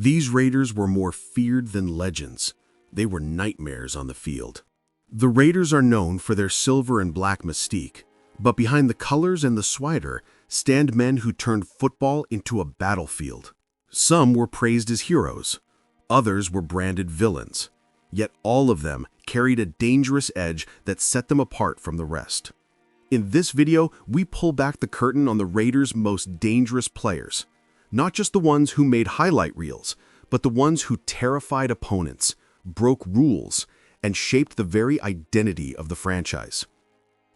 These Raiders were more feared than legends. They were nightmares on the field. The Raiders are known for their silver and black mystique, but behind the colors and the swagger stand men who turned football into a battlefield. Some were praised as heroes, others were branded villains, yet all of them carried a dangerous edge that set them apart from the rest. In this video, we pull back the curtain on the Raiders' most dangerous players, not just the ones who made highlight reels, but the ones who terrified opponents, broke rules, and shaped the very identity of the franchise.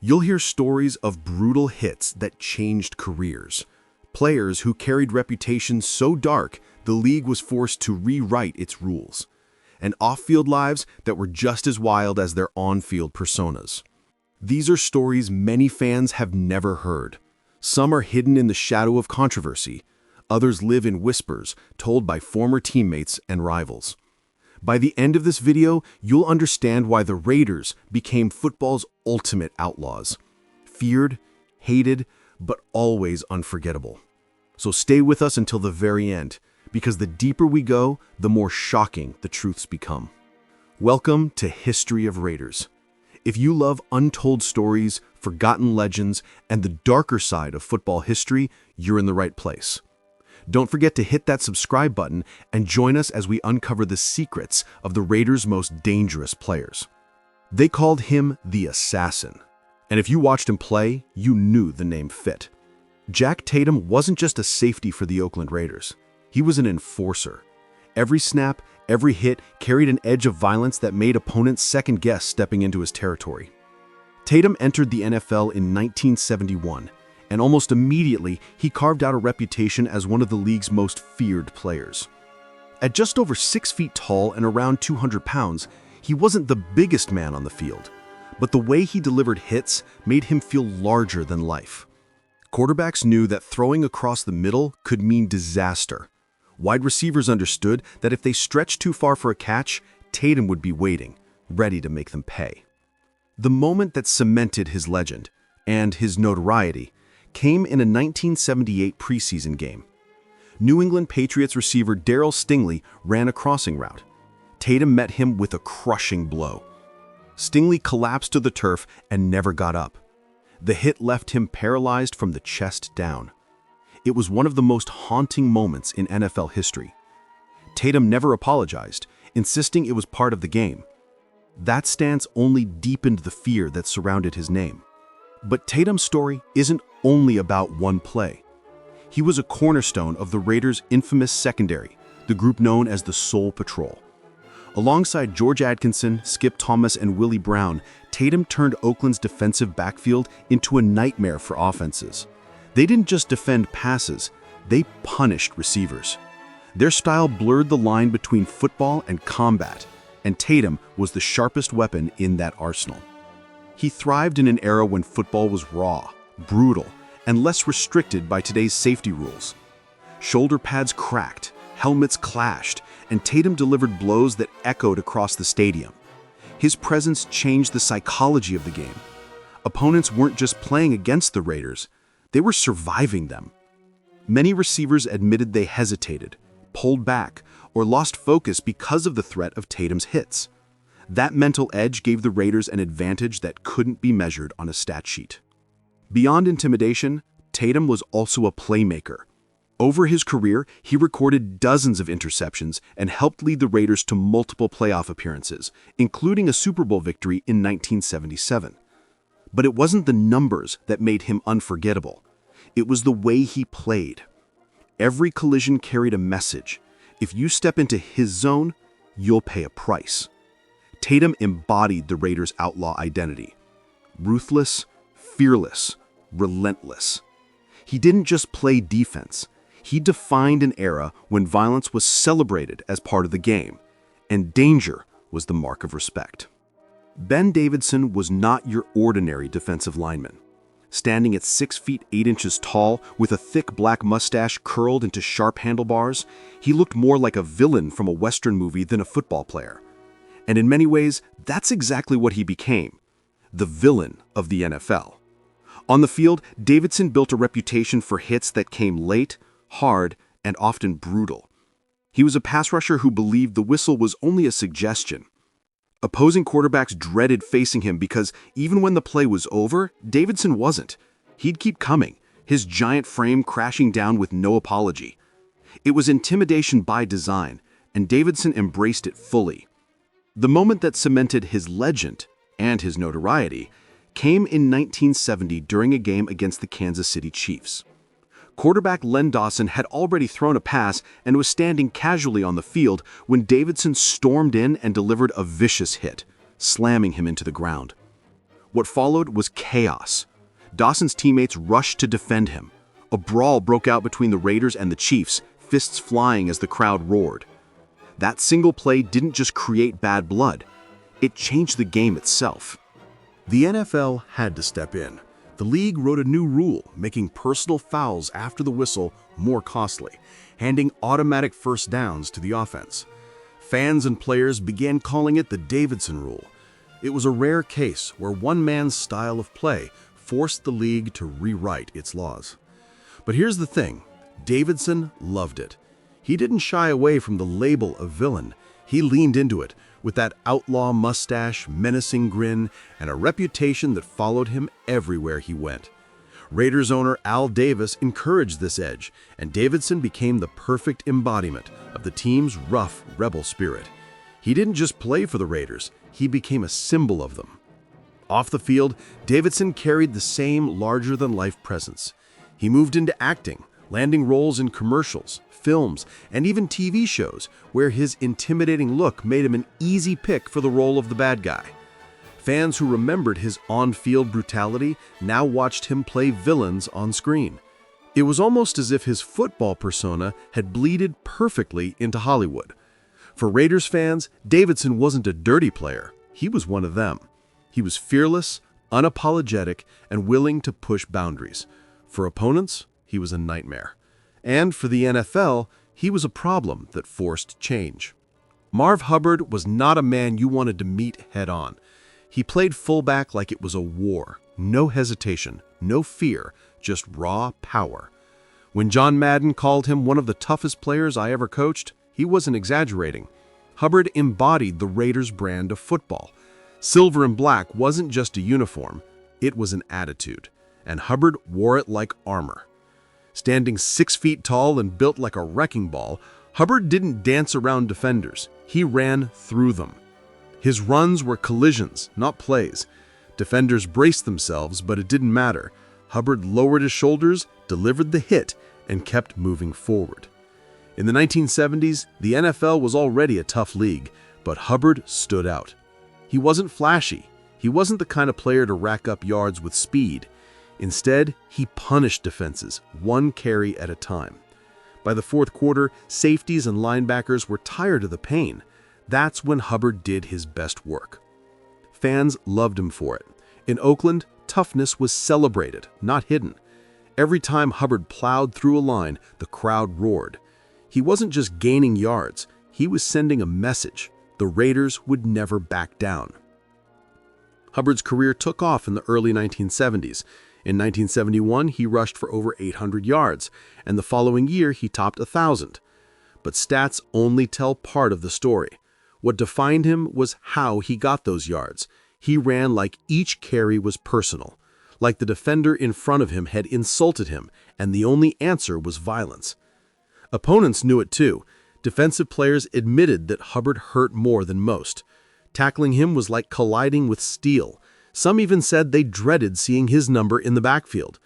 You'll hear stories of brutal hits that changed careers, players who carried reputations so dark the league was forced to rewrite its rules, and off-field lives that were just as wild as their on-field personas. These are stories many fans have never heard. Some are hidden in the shadow of controversy. Others live in whispers told by former teammates and rivals. By the end of this video, you'll understand why the Raiders became football's ultimate outlaws. Feared, hated, but always unforgettable. So stay with us until the very end, because the deeper we go, the more shocking the truths become. Welcome to History of Raiders. If you love untold stories, forgotten legends, and the darker side of football history, you're in the right place. Don't forget to hit that subscribe button and join us as we uncover the secrets of the Raiders' most dangerous players. They called him the Assassin, and if you watched him play, you knew the name fit. Jack Tatum wasn't just a safety for the Oakland Raiders. He was an enforcer. Every snap, every hit carried an edge of violence that made opponents second-guess stepping into his territory. Tatum entered the NFL in 1971, and almost immediately he carved out a reputation as one of the league's most feared players. At just over 6 feet tall and around 200 pounds, he wasn't the biggest man on the field, but the way he delivered hits made him feel larger than life. Quarterbacks knew that throwing across the middle could mean disaster. Wide receivers understood that if they stretched too far for a catch, Tatum would be waiting, ready to make them pay. The moment that cemented his legend and his notoriety came in a 1978 preseason game. New England Patriots receiver Darryl Stingley ran a crossing route. Tatum met him with a crushing blow. Stingley collapsed to the turf and never got up. The hit left him paralyzed from the chest down. It was one of the most haunting moments in NFL history. Tatum never apologized, insisting it was part of the game. That stance only deepened the fear that surrounded his name. But Tatum's story isn't only about one play. He was a cornerstone of the Raiders' infamous secondary, the group known as the Soul Patrol. Alongside George Atkinson, Skip Thomas, and Willie Brown, Tatum turned Oakland's defensive backfield into a nightmare for offenses. They didn't just defend passes, they punished receivers. Their style blurred the line between football and combat, and Tatum was the sharpest weapon in that arsenal. He thrived in an era when football was raw, brutal, and less restricted by today's safety rules. Shoulder pads cracked, helmets clashed, and Tatum delivered blows that echoed across the stadium. His presence changed the psychology of the game. Opponents weren't just playing against the Raiders, they were surviving them. Many receivers admitted they hesitated, pulled back, or lost focus because of the threat of Tatum's hits. That mental edge gave the Raiders an advantage that couldn't be measured on a stat sheet. Beyond intimidation, Tatum was also a playmaker. Over his career, he recorded dozens of interceptions and helped lead the Raiders to multiple playoff appearances, including a Super Bowl victory in 1977. But it wasn't the numbers that made him unforgettable. It was the way he played. Every collision carried a message. If you step into his zone, you'll pay a price. Tatum embodied the Raiders' outlaw identity. Ruthless, fearless, relentless. He didn't just play defense. He defined an era when violence was celebrated as part of the game, and danger was the mark of respect. Ben Davidson was not your ordinary defensive lineman. Standing at 6 feet 8 inches tall with a thick black mustache curled into sharp handlebars, he looked more like a villain from a Western movie than a football player. And in many ways, that's exactly what he became, the villain of the NFL. On the field, Davidson built a reputation for hits that came late, hard, and often brutal. He was a pass rusher who believed the whistle was only a suggestion. Opposing quarterbacks dreaded facing him because even when the play was over, Davidson wasn't. He'd keep coming, his giant frame crashing down with no apology. It was intimidation by design, and Davidson embraced it fully. The moment that cemented his legend and his notoriety came in 1970 during a game against the Kansas City Chiefs. Quarterback Len Dawson had already thrown a pass and was standing casually on the field when Davidson stormed in and delivered a vicious hit, slamming him into the ground. What followed was chaos. Dawson's teammates rushed to defend him. A brawl broke out between the Raiders and the Chiefs, fists flying as the crowd roared. That single play didn't just create bad blood, it changed the game itself. The NFL had to step in. The league wrote a new rule, making personal fouls after the whistle more costly, handing automatic first downs to the offense. Fans and players began calling it the Davidson rule. It was a rare case where one man's style of play forced the league to rewrite its laws. But here's the thing, Davidson loved it. He didn't shy away from the label of villain. He leaned into it with that outlaw mustache, menacing grin, and a reputation that followed him everywhere he went. Raiders owner Al Davis encouraged this edge, and Davidson became the perfect embodiment of the team's rough rebel spirit. He didn't just play for the Raiders, he became a symbol of them. Off the field, Davidson carried the same larger-than-life presence. He moved into acting, landing roles in commercials, films, and even TV shows where his intimidating look made him an easy pick for the role of the bad guy. Fans who remembered his on-field brutality now watched him play villains on screen. It was almost as if his football persona had bleeded perfectly into Hollywood. For Raiders fans, Davidson wasn't a dirty player. He was one of them. He was fearless, unapologetic, and willing to push boundaries. For opponents, he was a nightmare. And for the NFL, he was a problem that forced change. Marv Hubbard was not a man you wanted to meet head-on. He played fullback like it was a war. No hesitation, no fear, just raw power. When John Madden called him one of the toughest players I ever coached, he wasn't exaggerating. Hubbard embodied the Raiders' brand of football. Silver and black wasn't just a uniform, it was an attitude, and Hubbard wore it like armor. Standing 6 feet tall and built like a wrecking ball, Hubbard didn't dance around defenders, he ran through them. His runs were collisions, not plays. Defenders braced themselves, but it didn't matter. Hubbard lowered his shoulders, delivered the hit, and kept moving forward. In the 1970s, the NFL was already a tough league, but Hubbard stood out. He wasn't flashy. He wasn't the kind of player to rack up yards with speed. Instead, he punished defenses, one carry at a time. By the fourth quarter, safeties and linebackers were tired of the pain. That's when Hubbard did his best work. Fans loved him for it. In Oakland, toughness was celebrated, not hidden. Every time Hubbard plowed through a line, the crowd roared. He wasn't just gaining yards, he was sending a message. The Raiders would never back down. Hubbard's career took off in the early 1970s. In 1971, he rushed for over 800 yards, and the following year he topped 1,000. But stats only tell part of the story. What defined him was how he got those yards. He ran like each carry was personal, like the defender in front of him had insulted him, and the only answer was violence. Opponents knew it too. Defensive players admitted that Hubbard hurt more than most. Tackling him was like colliding with steel. Some even said they dreaded seeing his number in the backfield.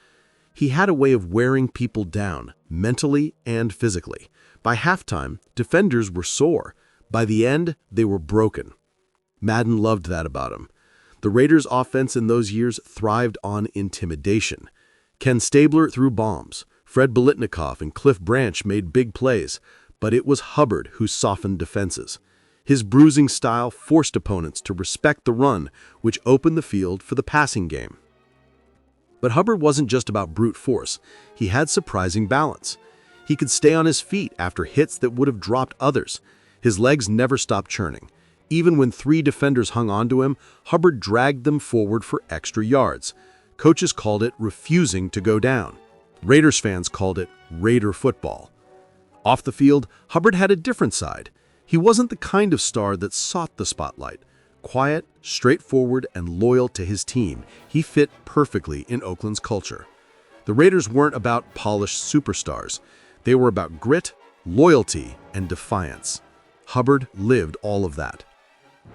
He had a way of wearing people down, mentally and physically. By halftime, defenders were sore. By the end, they were broken. Madden loved that about him. The Raiders' offense in those years thrived on intimidation. Ken Stabler threw bombs. Fred Biletnikoff and Cliff Branch made big plays, but it was Hubbard who softened defenses. His bruising style forced opponents to respect the run, which opened the field for the passing game. But Hubbard wasn't just about brute force. He had surprising balance. He could stay on his feet after hits that would have dropped others. His legs never stopped churning. Even when 3 defenders hung onto him, Hubbard dragged them forward for extra yards. Coaches called it refusing to go down. Raiders fans called it Raider football. Off the field, Hubbard had a different side. He wasn't the kind of star that sought the spotlight. Quiet, straightforward, and loyal to his team, he fit perfectly in Oakland's culture. The Raiders weren't about polished superstars. They were about grit, loyalty, and defiance. Hubbard lived all of that.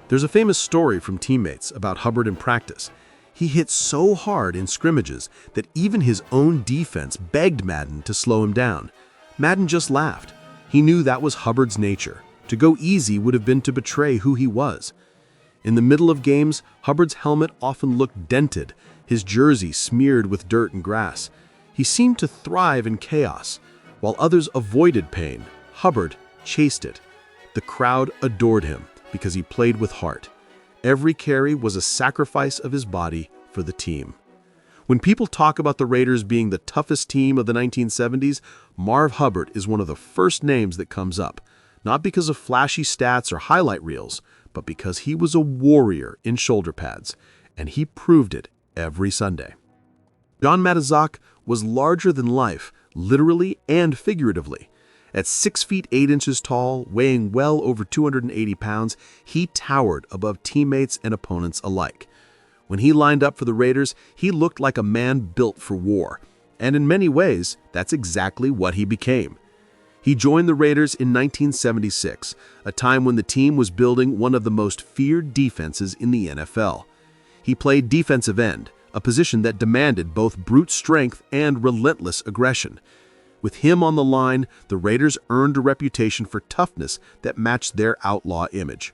There's a famous story from teammates about Hubbard in practice. He hit so hard in scrimmages that even his own defense begged Madden to slow him down. Madden just laughed. He knew that was Hubbard's nature. To go easy would have been to betray who he was. In the middle of games, Hubbard's helmet often looked dented, his jersey smeared with dirt and grass. He seemed to thrive in chaos. While others avoided pain, Hubbard chased it. The crowd adored him because he played with heart. Every carry was a sacrifice of his body for the team. When people talk about the Raiders being the toughest team of the 1970s, Marv Hubbard is one of the first names that comes up, not because of flashy stats or highlight reels, but because he was a warrior in shoulder pads, and he proved it every Sunday. John Matuszak was larger than life, literally and figuratively. At 6 feet 8 inches tall, weighing well over 280 pounds, he towered above teammates and opponents alike. When he lined up for the Raiders, he looked like a man built for war, and in many ways, that's exactly what he became. He joined the Raiders in 1976, a time when the team was building one of the most feared defenses in the NFL. He played defensive end, a position that demanded both brute strength and relentless aggression. With him on the line, the Raiders earned a reputation for toughness that matched their outlaw image.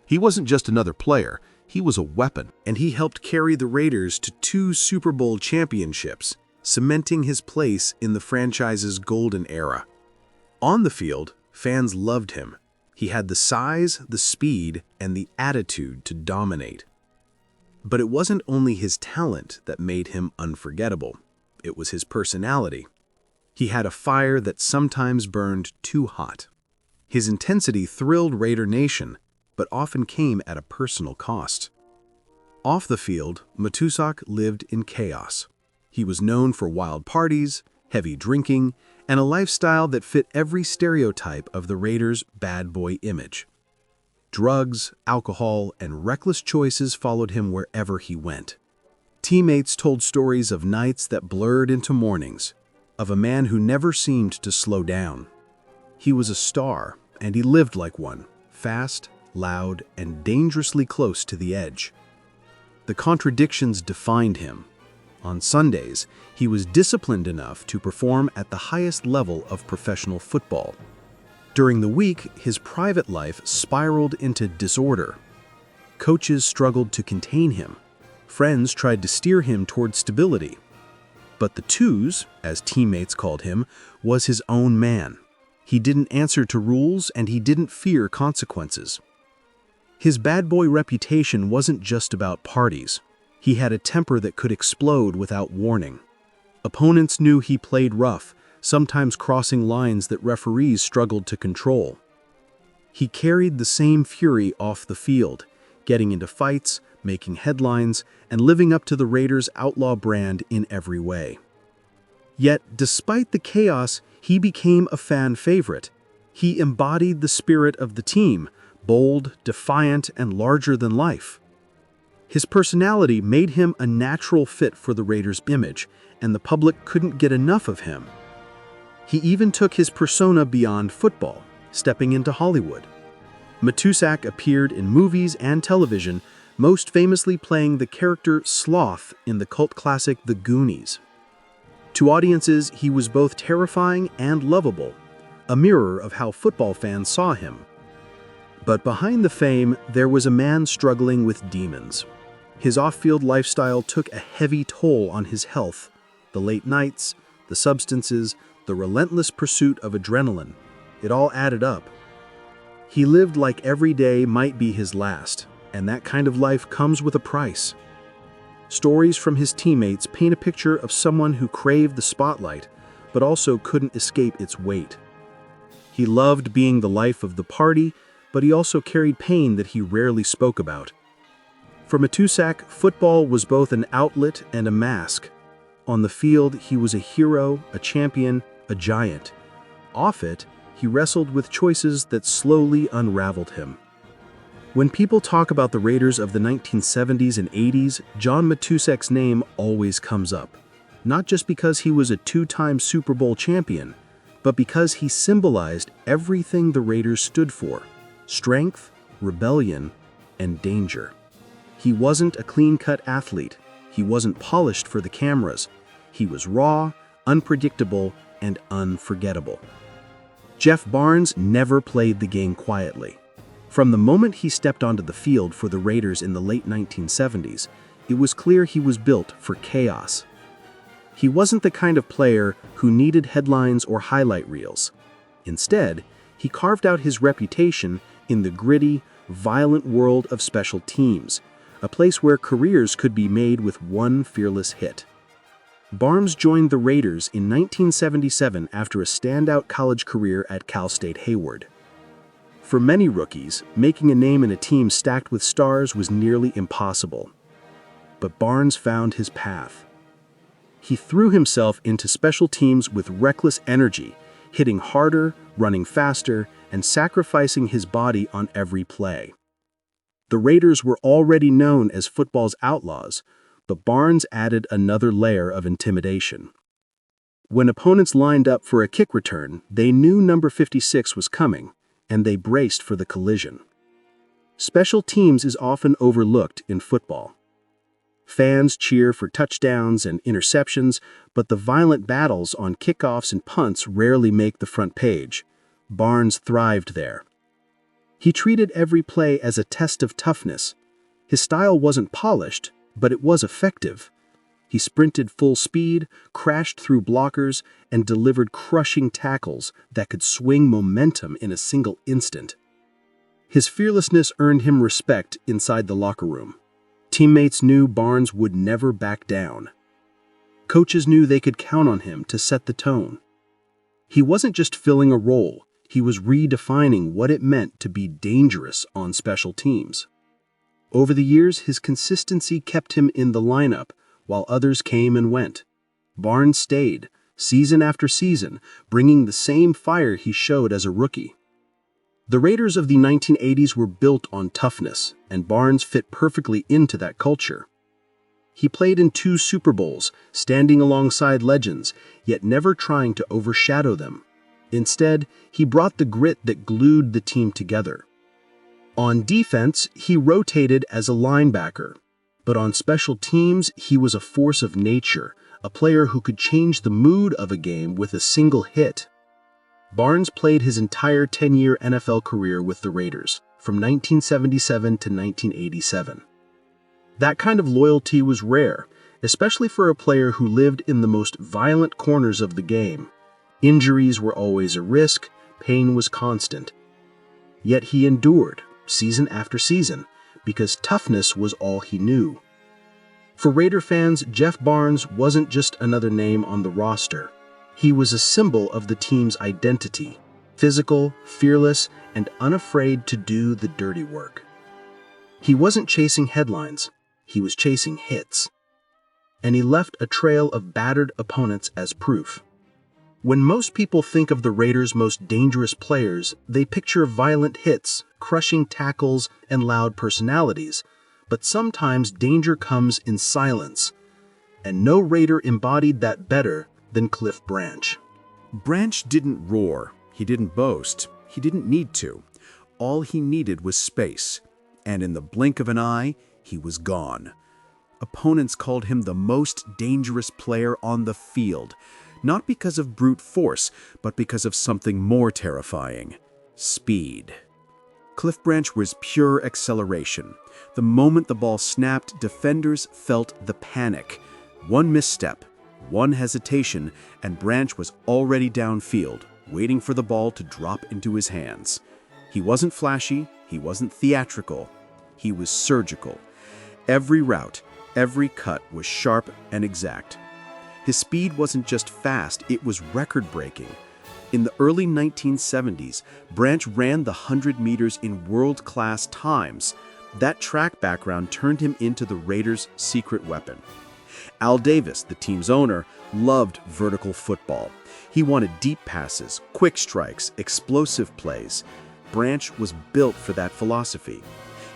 He wasn't just another player, he was a weapon, and he helped carry the Raiders to 2 Super Bowl championships, cementing his place in the franchise's golden era. On the field, fans loved him. He had the size, the speed, and the attitude to dominate. But it wasn't only his talent that made him unforgettable. It was his personality. He had a fire that sometimes burned too hot. His intensity thrilled Raider Nation, but often came at a personal cost. Off the field, Matuszak lived in chaos. He was known for wild parties, heavy drinking, and a lifestyle that fit every stereotype of the Raiders' bad boy image. Drugs, alcohol, and reckless choices followed him wherever he went. Teammates told stories of nights that blurred into mornings, of a man who never seemed to slow down. He was a star, and he lived like one, fast, loud, and dangerously close to the edge. The contradictions defined him. On Sundays, he was disciplined enough to perform at the highest level of professional football. During the week, his private life spiraled into disorder. Coaches struggled to contain him. Friends tried to steer him toward stability. But the twos, as teammates called him, was his own man. He didn't answer to rules and he didn't fear consequences. His bad boy reputation wasn't just about parties. He had a temper that could explode without warning. Opponents knew he played rough, sometimes crossing lines that referees struggled to control. He carried the same fury off the field, getting into fights, making headlines, and living up to the Raiders' outlaw brand in every way. Yet, despite the chaos, he became a fan favorite. He embodied the spirit of the team, bold, defiant, and larger than life. His personality made him a natural fit for the Raiders' image, and the public couldn't get enough of him. He even took his persona beyond football, stepping into Hollywood. Matuszak appeared in movies and television, most famously playing the character Sloth in the cult classic The Goonies. To audiences, he was both terrifying and lovable, a mirror of how football fans saw him. But behind the fame, there was a man struggling with demons. His off-field lifestyle took a heavy toll on his health. The late nights, the substances, the relentless pursuit of adrenaline, it all added up. He lived like every day might be his last, and that kind of life comes with a price. Stories from his teammates paint a picture of someone who craved the spotlight, but also couldn't escape its weight. He loved being the life of the party, but he also carried pain that he rarely spoke about. For Matuszak, football was both an outlet and a mask. On the field, he was a hero, a champion, a giant. Off it, he wrestled with choices that slowly unraveled him. When people talk about the Raiders of the 1970s and 80s, John Matuszak's name always comes up. Not just because he was a two-time Super Bowl champion, but because he symbolized everything the Raiders stood for: strength, rebellion, and danger. He wasn't a clean-cut athlete. He wasn't polished for the cameras. He was raw, unpredictable, and unforgettable. Jeff Barnes never played the game quietly. From the moment he stepped onto the field for the Raiders in the late 1970s, it was clear he was built for chaos. He wasn't the kind of player who needed headlines or highlight reels. Instead, he carved out his reputation in the gritty, violent world of special teams, a place where careers could be made with one fearless hit. Barnes joined the Raiders in 1977 after a standout college career at Cal State Hayward. For many rookies, making a name in a team stacked with stars was nearly impossible. But Barnes found his path. He threw himself into special teams with reckless energy, hitting harder, running faster, and sacrificing his body on every play. The Raiders were already known as football's outlaws, but Barnes added another layer of intimidation. When opponents lined up for a kick return, they knew number 56 was coming, and they braced for the collision. Special teams is often overlooked in football. Fans cheer for touchdowns and interceptions, but the violent battles on kickoffs and punts rarely make the front page. Barnes thrived there. He treated every play as a test of toughness. His style wasn't polished, but it was effective. He sprinted full speed, crashed through blockers, and delivered crushing tackles that could swing momentum in a single instant. His fearlessness earned him respect inside the locker room. Teammates knew Barnes would never back down. Coaches knew they could count on him to set the tone. He wasn't just filling a role, he was redefining what it meant to be dangerous on special teams. Over the years, his consistency kept him in the lineup, while others came and went. Barnes stayed, season after season, bringing the same fire he showed as a rookie. The Raiders of the 1980s were built on toughness, and Barnes fit perfectly into that culture. He played in 2 Super Bowls, standing alongside legends, yet never trying to overshadow them. Instead, he brought the grit that glued the team together. On defense, he rotated as a linebacker, but on special teams, he was a force of nature, a player who could change the mood of a game with a single hit. Barnes played his entire 10-year NFL career with the Raiders, from 1977 to 1987. That kind of loyalty was rare, especially for a player who lived in the most violent corners of the game. Injuries were always a risk, pain was constant. Yet he endured, season after season, because toughness was all he knew. For Raider fans, Jeff Barnes wasn't just another name on the roster. He was a symbol of the team's identity, physical, fearless, and unafraid to do the dirty work. He wasn't chasing headlines, he was chasing hits. And he left a trail of battered opponents as proof. When most people think of the Raiders' most dangerous players, they picture violent hits, crushing tackles, and loud personalities. But sometimes danger comes in silence. And no Raider embodied that better than Cliff Branch. Branch didn't roar, he didn't boast, he didn't need to. All he needed was space, and in the blink of an eye, he was gone. Opponents called him the most dangerous player on the field, not because of brute force, but because of something more terrifying: speed. Cliff Branch was pure acceleration. The moment the ball snapped, defenders felt the panic. One misstep, one hesitation, and Branch was already downfield, waiting for the ball to drop into his hands. He wasn't flashy, he wasn't theatrical, he was surgical. Every route, every cut was sharp and exact. His speed wasn't just fast, it was record-breaking. In the early 1970s, Branch ran the 100 meters in world-class times. That track background turned him into the Raiders' secret weapon. Al Davis, the team's owner, loved vertical football. He wanted deep passes, quick strikes, explosive plays. Branch was built for that philosophy.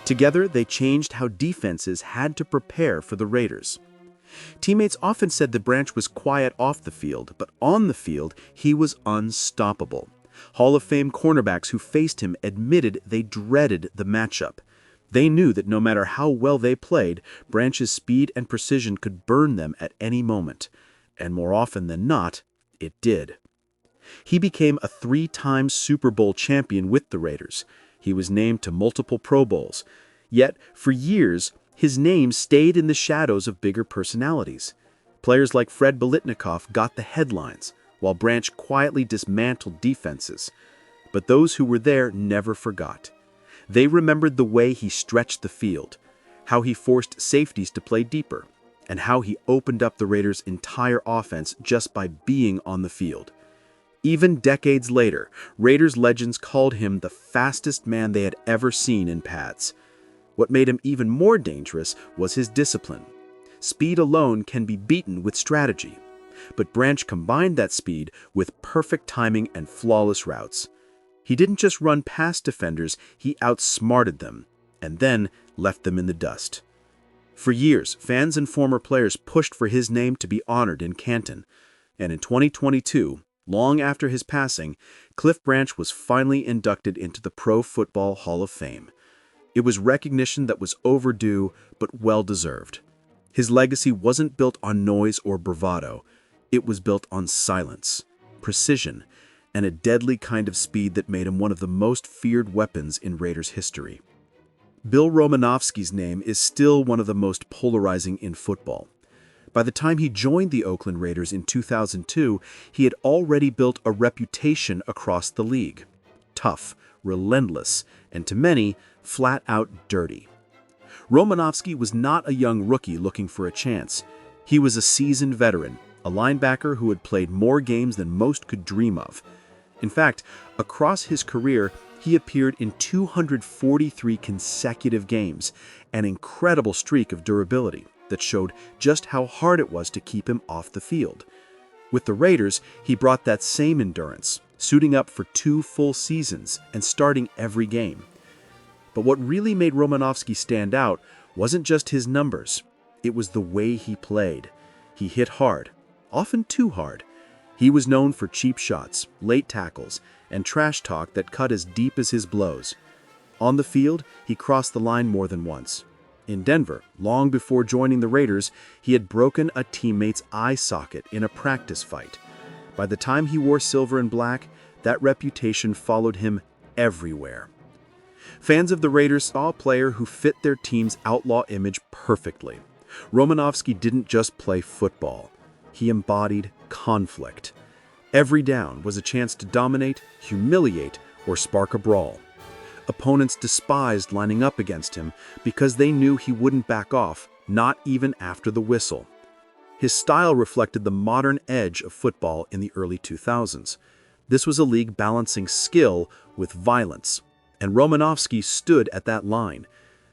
Together, they changed how defenses had to prepare for the Raiders. Teammates often said that Branch was quiet off the field, but on the field, he was unstoppable. Hall of Fame cornerbacks who faced him admitted they dreaded the matchup. They knew that no matter how well they played, Branch's speed and precision could burn them at any moment. And more often than not, it did. He became a 3-time Super Bowl champion with the Raiders. He was named to multiple Pro Bowls. Yet, for years, his name stayed in the shadows of bigger personalities. Players like Fred Biletnikoff got the headlines, while Branch quietly dismantled defenses. But those who were there never forgot. They remembered the way he stretched the field, how he forced safeties to play deeper, and how he opened up the Raiders' entire offense just by being on the field. Even decades later, Raiders legends called him the fastest man they had ever seen in pads. What made him even more dangerous was his discipline. Speed alone can be beaten with strategy, but Branch combined that speed with perfect timing and flawless routes. He didn't just run past defenders, he outsmarted them, and then left them in the dust. For years, fans and former players pushed for his name to be honored in Canton, and in 2022, long after his passing, Cliff Branch was finally inducted into the Pro Football Hall of Fame. It was recognition that was overdue, but well-deserved. His legacy wasn't built on noise or bravado. It was built on silence, precision, and a deadly kind of speed that made him one of the most feared weapons in Raiders history. Bill Romanowski's name is still one of the most polarizing in football. By the time he joined the Oakland Raiders in 2002, he had already built a reputation across the league. Tough, relentless, and to many, flat-out dirty. Romanowski was not a young rookie looking for a chance. He was a seasoned veteran, a linebacker who had played more games than most could dream of. In fact, across his career, he appeared in 243 consecutive games, an incredible streak of durability that showed just how hard it was to keep him off the field. With the Raiders, he brought that same endurance, suiting up for 2 full seasons and starting every game. But what really made Romanowski stand out wasn't just his numbers. It was the way he played. He hit hard, often too hard. He was known for cheap shots, late tackles, and trash talk that cut as deep as his blows. On the field, he crossed the line more than once. In Denver, long before joining the Raiders, he had broken a teammate's eye socket in a practice fight. By the time he wore silver and black, that reputation followed him everywhere. Fans of the Raiders saw a player who fit their team's outlaw image perfectly. Romanowski didn't just play football. He embodied conflict. Every down was a chance to dominate, humiliate, or spark a brawl. Opponents despised lining up against him because they knew he wouldn't back off, not even after the whistle. His style reflected the modern edge of football in the early 2000s. This was a league balancing skill with violence, and Romanowski stood at that line.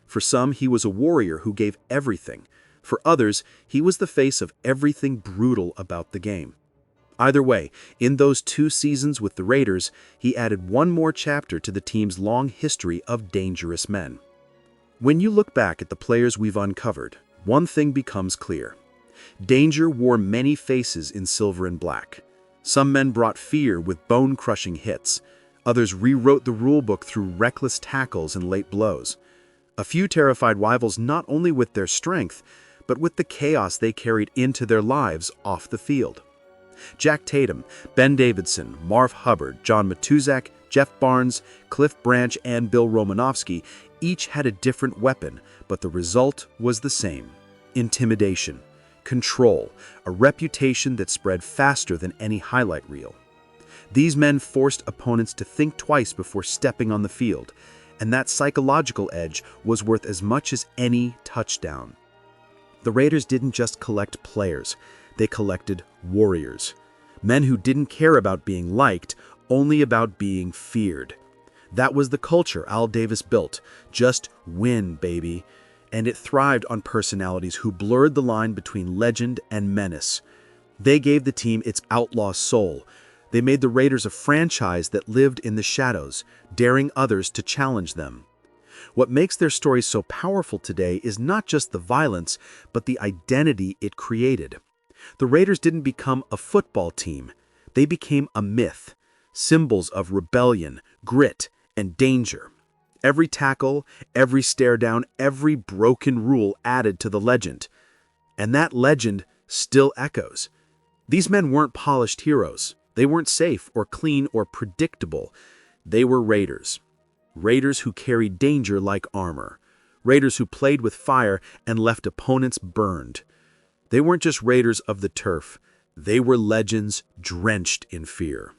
For some, he was a warrior who gave everything. For others, he was the face of everything brutal about the game. Either way, in those 2 seasons with the Raiders, he added one more chapter to the team's long history of dangerous men. When you look back at the players we've uncovered, one thing becomes clear. Danger wore many faces in silver and black. Some men brought fear with bone-crushing hits. Others rewrote the rulebook through reckless tackles and late blows. A few terrified rivals not only with their strength, but with the chaos they carried into their lives off the field. Jack Tatum, Ben Davidson, Marv Hubbard, John Matuszak, Jeff Barnes, Cliff Branch, and Bill Romanowski each had a different weapon, but the result was the same: intimidation, control, a reputation that spread faster than any highlight reel. These men forced opponents to think twice before stepping on the field, and that psychological edge was worth as much as any touchdown. The Raiders didn't just collect players, they collected warriors. Men who didn't care about being liked, only about being feared. That was the culture Al Davis built. Just win, baby. And it thrived on personalities who blurred the line between legend and menace. They gave the team its outlaw soul, They made the Raiders a franchise that lived in the shadows, daring others to challenge them. What makes their story so powerful today is not just the violence, but the identity it created. The Raiders didn't become a football team. They became a myth, symbols of rebellion, grit, and danger. Every tackle, every stare down, every broken rule added to the legend. And that legend still echoes. These men weren't polished heroes. They weren't safe or clean or predictable. They were Raiders. Raiders who carried danger like armor. Raiders who played with fire and left opponents burned. They weren't just Raiders of the turf. They were legends drenched in fear.